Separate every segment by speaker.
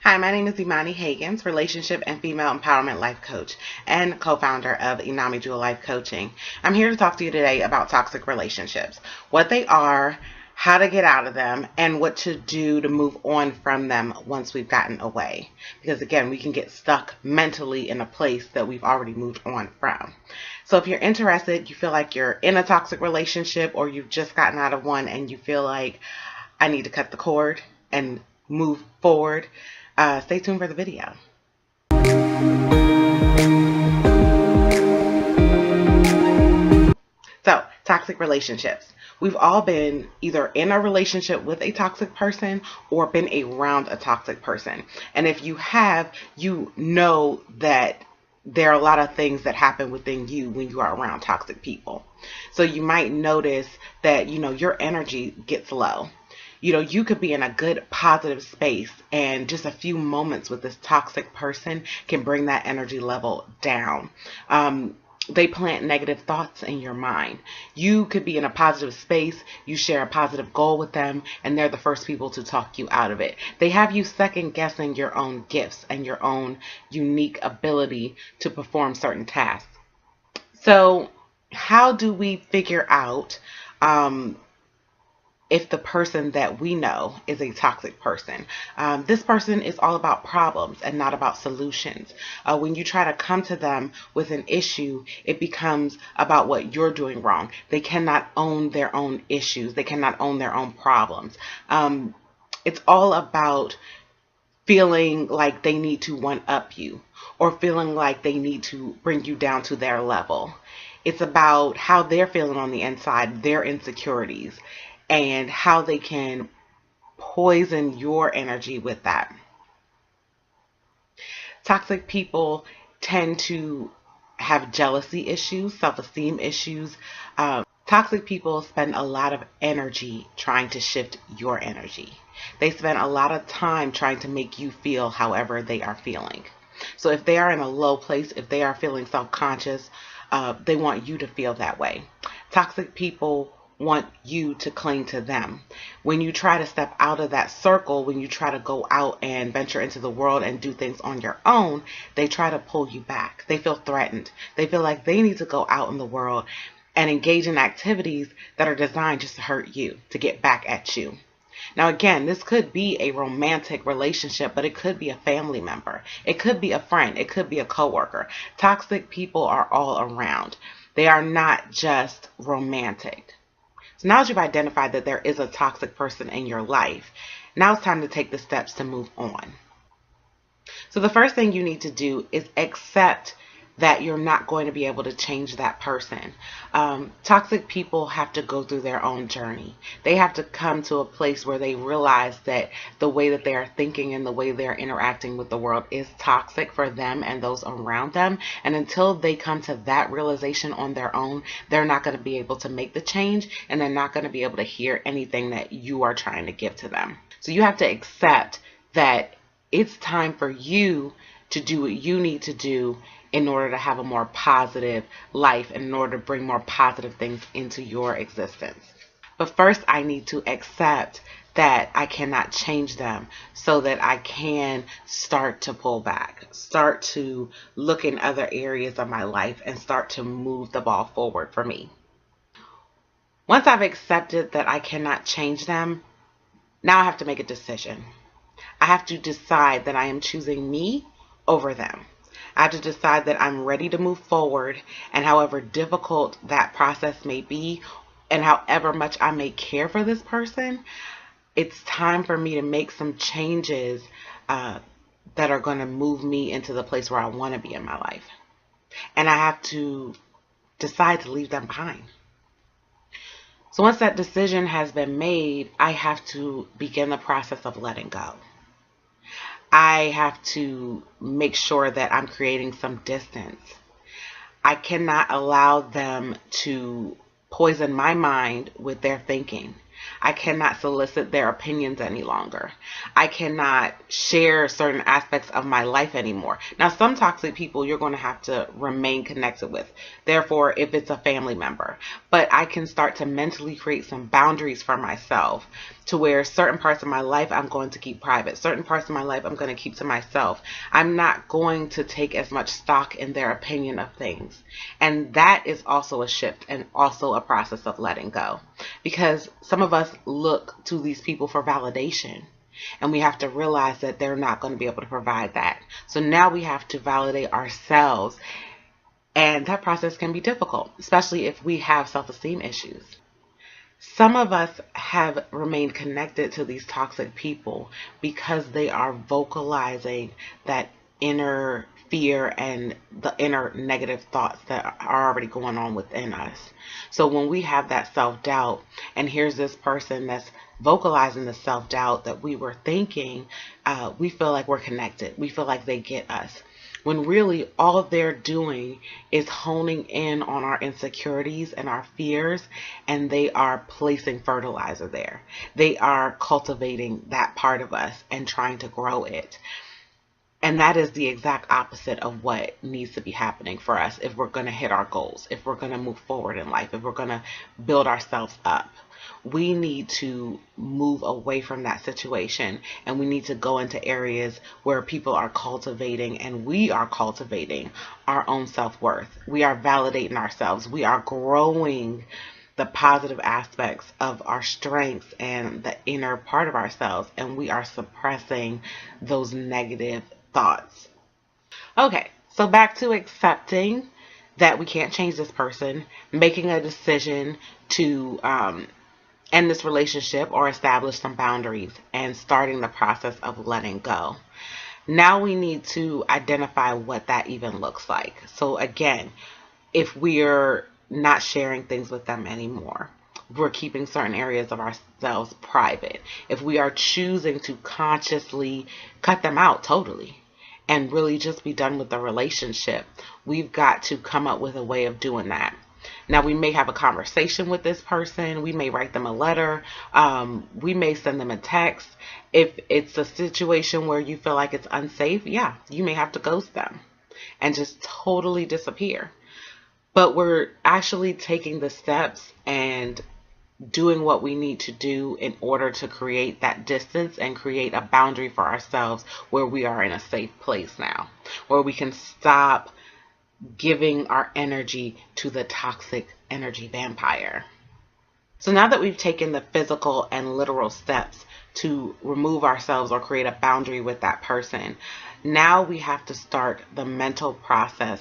Speaker 1: Hi, my name is Imani Hagans, relationship and female empowerment life coach and co-founder of Inami Jewel Life Coaching. I'm here to talk to you today about toxic relationships, what they are, how to get out of them, and what to do to move on from them once we've gotten away. Because again, we can get stuck mentally in a place that we've already moved on from. So if you're interested, you feel like you're in a toxic relationship or you've just gotten out of one and you feel like I need to cut the cord and move forward, stay tuned for the video. So, toxic relationships. We've all been either in a relationship with a toxic person or been around a toxic person. And if you have, you know that there are a lot of things that happen within you when you are around toxic people. So you might notice that, your energy gets low. You could be in a good positive space and just a few moments with this toxic person can bring that energy level down. They plant negative thoughts in your mind. You could be in a positive space, you share a positive goal with them, and they're the first people to talk you out of it. They have you second guessing your own gifts and your own unique ability to perform certain tasks. So how do we figure out if the person that we know is a toxic person? This person is all about problems and not about solutions. When you try to come to them with an issue, it becomes about what you're doing wrong. They cannot own their own issues. They cannot own their own problems. It's all about feeling like they need to one up you or feeling like they need to bring you down to their level. It's about how they're feeling on the inside, their insecurities, and how they can poison your energy with that. Toxic people tend to have jealousy issues, self-esteem issues. Toxic people spend a lot of energy trying to shift your energy. They spend a lot of time trying to make you feel however they are feeling. So if they are in a low place, if they are feeling self-conscious, they want you to feel that way. Toxic people want you to cling to them. When you try to step out of that circle, when you try to go out and venture into the world and do things on your own, they try to pull you back. They feel threatened. They feel like they need to go out in the world and engage in activities that are designed just to hurt you, to get back at you. Now, again, this could be a romantic relationship, but it could be a family member. It could be a friend. It could be a coworker. Toxic people are all around. They are not just romantic. So now that you've identified that there is a toxic person in your life, now it's time to take the steps to move on. So the first thing you need to do is accept that you're not going to be able to change that person. Toxic people have to go through their own journey. They have to come to a place where they realize that the way that they are thinking and the way they're interacting with the world is toxic for them and those around them. And until they come to that realization on their own, they're not going to be able to make the change, and they're not going to be able to hear anything that you are trying to give to them. So you have to accept that it's time for you to do what you need to do in order to have a more positive life and in order to bring more positive things into your existence. But first, I need to accept that I cannot change them so that I can start to pull back, start to look in other areas of my life and start to move the ball forward for me. Once I've accepted that I cannot change them, now I have to make a decision. I have to decide that I am choosing me over them. I have to decide that I'm ready to move forward, and however difficult that process may be, and however much I may care for this person, it's time for me to make some changes that are going to move me into the place where I want to be in my life. And I have to decide to leave them behind. So once that decision has been made, I have to begin the process of letting go. I have to make sure that I'm creating some distance. I cannot allow them to poison my mind with their thinking. I cannot solicit their opinions any longer. I cannot share certain aspects of my life anymore. Now, some toxic people you're going to have to remain connected with. Therefore, if it's a family member, but I can start to mentally create some boundaries for myself to where certain parts of my life I'm going to keep private. Certain parts of my life I'm going to keep to myself. I'm not going to take as much stock in their opinion of things. And that is also a shift and also a process of letting go. Because some of us look to these people for validation. And we have to realize that they're not going to be able to provide that. So now we have to validate ourselves. And that process can be difficult, especially if we have self-esteem issues. Some of us have remained connected to these toxic people because they are vocalizing that inner fear and the inner negative thoughts that are already going on within us. So when we have that self-doubt, and here's this person that's vocalizing the self-doubt that we were thinking, we feel like we're connected. We feel like they get us. When really all they're doing is honing in on our insecurities and our fears, and they are placing fertilizer there. They are cultivating that part of us and trying to grow it. And that is the exact opposite of what needs to be happening for us if we're going to hit our goals, if we're going to move forward in life, if we're going to build ourselves up. We need to move away from that situation, and we need to go into areas where people are cultivating and we are cultivating our own self-worth. We are validating ourselves. We are growing the positive aspects of our strengths and the inner part of ourselves, and we are suppressing those negative thoughts. Okay, so back to accepting that we can't change this person, making a decision to end this relationship or establish some boundaries, and starting the process of letting go. Now we need to identify what that even looks like. So again, if we're not sharing things with them anymore, we're keeping certain areas of ourselves private, if we are choosing to consciously cut them out totally and really just be done with the relationship, we've got to come up with a way of doing that. Now, we may have a conversation with this person. We may write them a letter. We may send them a text. If it's a situation where you feel like it's unsafe, yeah, you may have to ghost them and just totally disappear. But we're actually taking the steps and doing what we need to do in order to create that distance and create a boundary for ourselves where we are in a safe place now, where we can stop giving our energy to the toxic energy vampire. So now that we've taken the physical and literal steps to remove ourselves or create a boundary with that person, now we have to start the mental process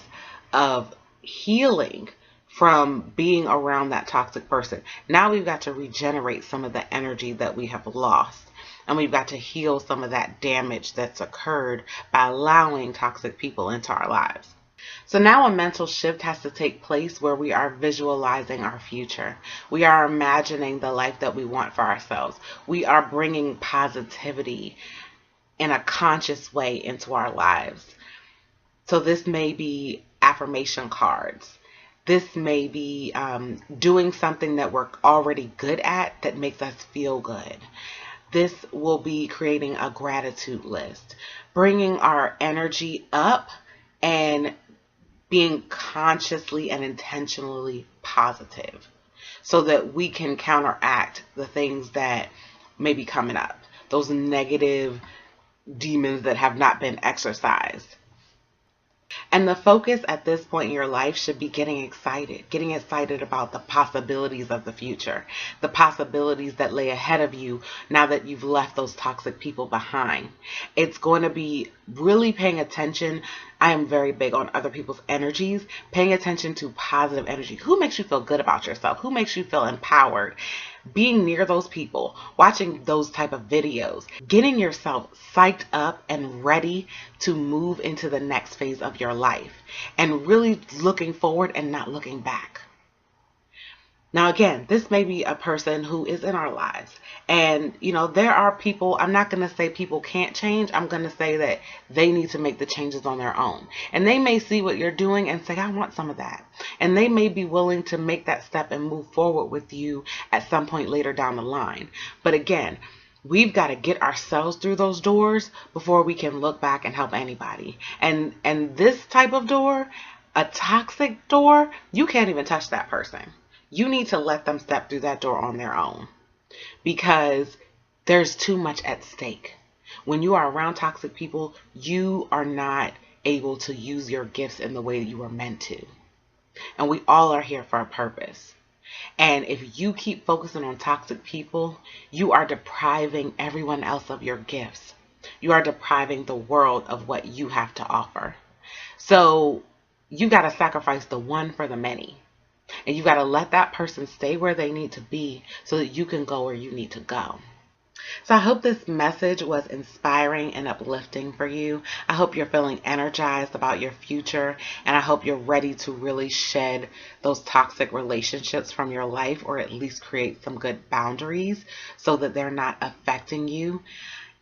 Speaker 1: of healing from being around that toxic person. Now we've got to regenerate some of the energy that we have lost. And we've got to heal some of that damage that's occurred by allowing toxic people into our lives. So now a mental shift has to take place where we are visualizing our future. We are imagining the life that we want for ourselves. We are bringing positivity in a conscious way into our lives. So this may be affirmation cards. This may be doing something that we're already good at that makes us feel good. This will be creating a gratitude list, bringing our energy up and being consciously and intentionally positive so that we can counteract the things that may be coming up, those negative demons that have not been exorcised. And the focus at this point in your life should be getting excited about the possibilities of the future, the possibilities that lay ahead of you now that you've left those toxic people behind. It's going to be really paying attention. I am very big on other people's energies, paying attention to positive energy. Who makes you feel good about yourself? Who makes you feel empowered? Being near those people, watching those type of videos, getting yourself psyched up and ready to move into the next phase of your life, and really looking forward and not looking back. Now, again, this may be a person who is in our lives. And, there are people, I'm not going to say people can't change. I'm going to say that they need to make the changes on their own. And they may see what you're doing and say, I want some of that. And they may be willing to make that step and move forward with you at some point later down the line. But again, we've got to get ourselves through those doors before we can look back and help anybody. And this type of door, a toxic door, you can't even touch that person. You need to let them step through that door on their own because there's too much at stake. When you are around toxic people, you are not able to use your gifts in the way that you were meant to. And we all are here for a purpose. And if you keep focusing on toxic people, you are depriving everyone else of your gifts. You are depriving the world of what you have to offer. So you got to sacrifice the one for the many. And you got to let that person stay where they need to be so that you can go where you need to go. So I hope this message was inspiring and uplifting for you. I hope you're feeling energized about your future, and I hope you're ready to really shed those toxic relationships from your life, or at least create some good boundaries so that they're not affecting you.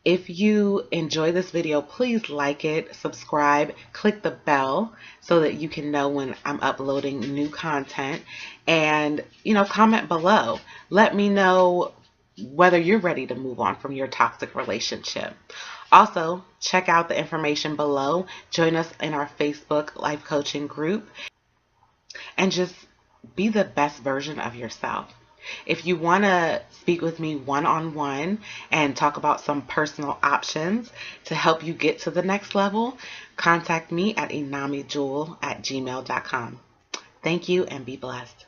Speaker 1: If you enjoy this video, please like it, subscribe, click the bell so that you can know when I'm uploading new content, and comment below. Let me know whether you're ready to move on from your toxic relationship. Also, check out the information below. Join us in our Facebook life coaching group and just be the best version of yourself. If you want to speak with me one-on-one and talk about some personal options to help you get to the next level, contact me at inamijewel@gmail.com. Thank you and be blessed.